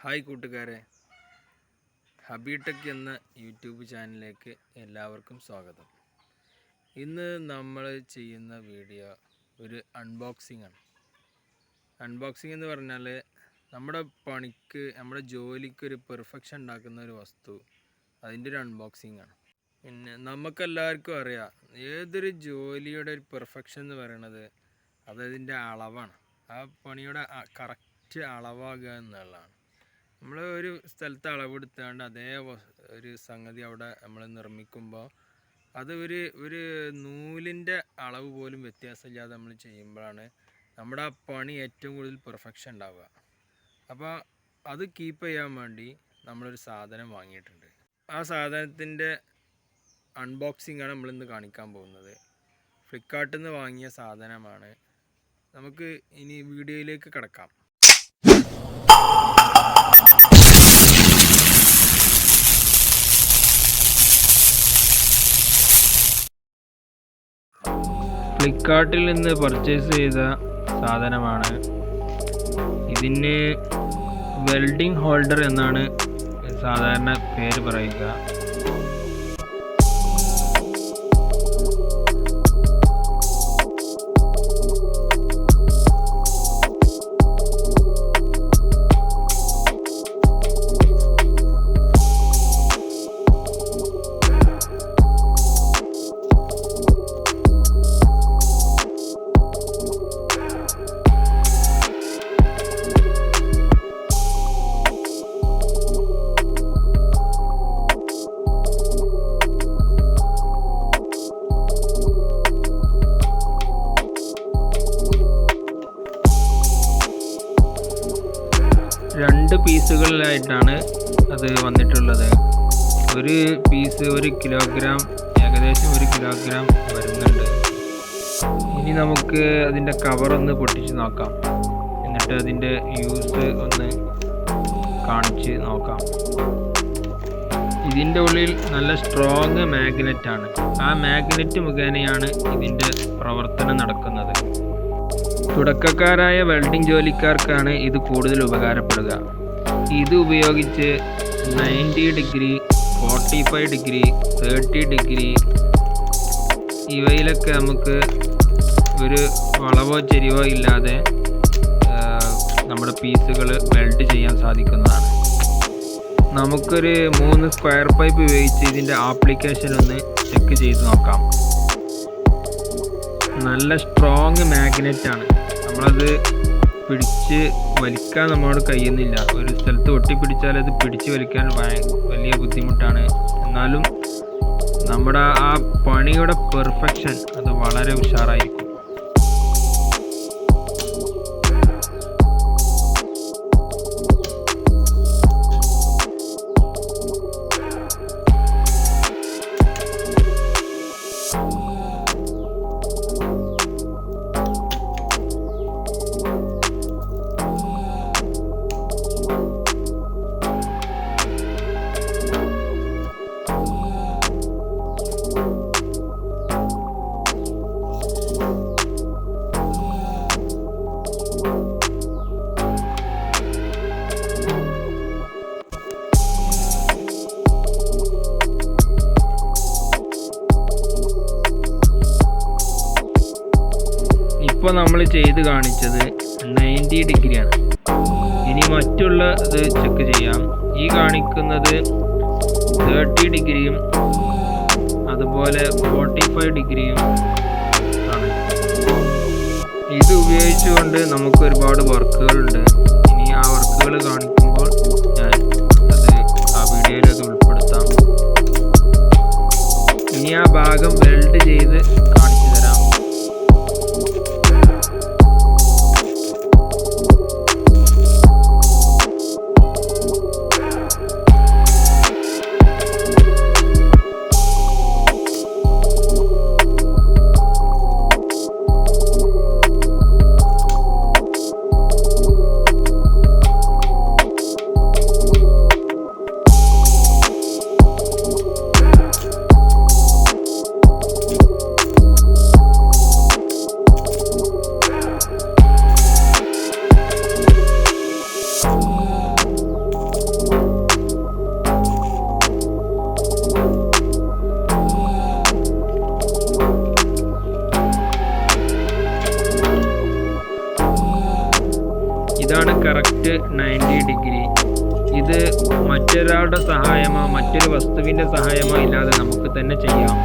Hi കൂട്ടുകാരെ, ഹബിടെക് എന്ന YouTube ചാനലിലേക്ക് എല്ലാവർക്കും സ്വാഗതം. ഇന്ന് നമ്മൾ ചെയ്യുന്ന വീഡിയോ ഒരു അൺബോക്സിംഗ് ആണ്. അൺബോക്സിംഗ് എന്ന് പറഞ്ഞാൽ നമ്മുടെ പണിക്ക്, നമ്മുടെ ജോലിക്ക് ഒരു പെർഫെക്ഷൻ ഉണ്ടാക്കുന്ന ഒരു വസ്തു, അതിൻ്റെ ഒരു അൺബോക്സിംഗ് ആണ്. പിന്നെ നമുക്കെല്ലാവർക്കും അറിയാം, ഏതൊരു ജോലിയുടെ ഒരു പെർഫെക്ഷൻ എന്ന് പറയുന്നത് അതതിൻ്റെ അളവാണ്. ആ പണിയുടെ കറക്റ്റ് അളവാകുക എന്നുള്ളതാണ്. നമ്മൾ ഒരു സ്ഥലത്ത് അളവെടുത്താണ്ട് അതേ ഒരു സംഗതി അവിടെ നമ്മൾ നിർമ്മിക്കുമ്പോൾ അത് ഒരു നൂലിൻ്റെ അളവ് പോലും വ്യത്യാസമില്ലാതെ നമ്മൾ ചെയ്യുമ്പോഴാണ് നമ്മുടെ ആ പണി ഏറ്റവും കൂടുതൽ പെർഫെക്ഷൻ ഉണ്ടാവുക. അപ്പോൾ അത് കീപ്പ് ചെയ്യാൻ വേണ്ടി നമ്മളൊരു സാധനം വാങ്ങിയിട്ടുണ്ട്. ആ സാധനത്തിൻ്റെ അൺബോക്സിംഗ് ആണ് നമ്മളിന്ന് കാണിക്കാൻ പോകുന്നത്. ഫ്ലിപ്കാർട്ടിൽ നിന്ന് വാങ്ങിയ സാധനമാണ്. നമുക്ക് ഇനി വീഡിയോയിലേക്ക് കിടക്കാം. ഫ്ലിപ്കാർട്ടിൽ നിന്ന് പർച്ചേസ് ചെയ്ത സാധനമാണ്. ഇതിന് വെൽഡിംഗ് ഹോൾഡർ എന്നാണ് സാധാരണ പേര് പറയുക. രണ്ട് പീസുകളിലായിട്ടാണ് അത് വന്നിട്ടുള്ളത്. ഒരു പീസ് 1 കിലോഗ്രാം, ഏകദേശം 1 കിലോഗ്രാം വരുന്നുണ്ട്. ഇനി നമുക്ക് അതിൻ്റെ കവറൊന്ന് പൊട്ടിച്ച് നോക്കാം. എന്നിട്ട് അതിൻ്റെ യൂസ് ഒന്ന് കാണിച്ച് നോക്കാം. ഇതിൻ്റെ ഉള്ളിൽ നല്ല സ്ട്രോങ് മാഗ്നറ്റാണ്. ആ മാഗ്നറ്റ് മുഖേനയാണ് ഇതിൻ്റെ പ്രവർത്തനം നടക്കുന്നത്. തുടക്കക്കാരായ വെൽഡിംഗ് ജോലിക്കാർക്കാണ് ഇത് കൂടുതൽ ഉപകാരപ്പെടുക. ഇത് ഉപയോഗിച്ച് 90 ഡിഗ്രി, 45 ഡിഗ്രി, 30 ഡിഗ്രി ഇവയിലൊക്കെ നമുക്ക് ഒരു വളവോ ചെരിവോ ഇല്ലാതെ നമ്മുടെ പീസുകൾ വെൽഡ് ചെയ്യാൻ സാധിക്കുന്നതാണ്. നമുക്കൊരു 3 സ്ക്വയർ പൈപ്പ് ഉപയോഗിച്ച് ഇതിൻ്റെ ആപ്ലിക്കേഷൻ ഒന്ന് ചെക്ക് ചെയ്ത് നോക്കാം. നല്ല സ്ട്രോങ് മാഗ്നറ്റാണ്. നമ്മളത് പിടിച്ച് വലിക്കാൻ നമ്മളോട് കഴിയുന്നില്ല. ഒരു സ്ഥലത്ത് ഒട്ടിപ്പിടിച്ചാൽ അത് പിടിച്ച് വലിക്കാൻ വലിയ ബുദ്ധിമുട്ടാണ്. എന്നാലും നമ്മുടെ ആ പണിയുടെ പെർഫെക്ഷൻ അത് വളരെ ഉഷാറായിരിക്കും. ഇപ്പോൾ നമ്മൾ ചെയ്ത് കാണിച്ചത് 90 ഡിഗ്രിയാണ്. ഇനി മറ്റുള്ളത് ചെക്ക് ചെയ്യാം. ഈ കാണിക്കുന്നത് 30 ഡിഗ്രിയും അതുപോലെ 45 ഡിഗ്രിയും ആണ്. ഇത് ഉപയോഗിച്ചുകൊണ്ട് നമുക്ക് ഒരുപാട് വർക്കുകളുണ്ട്. ഇനി ആ വർക്കുകൾ കാണിക്കുമ്പോൾ ഞാൻ അത് ആ വീഡിയോയിൽ അത് ഉൾപ്പെടുത്താം. ഇനി ആ ഭാഗം വെൽഡ് ചെയ്ത് കാണിച്ചു തരാം. Correct 90 degree. ഇത് മറ്റൊരാളുടെ സഹായമോ മറ്റൊരു വസ്തുവിൻ്റെ സഹായമോ ഇല്ലാതെ നമുക്ക് തന്നെ ചെയ്യാം.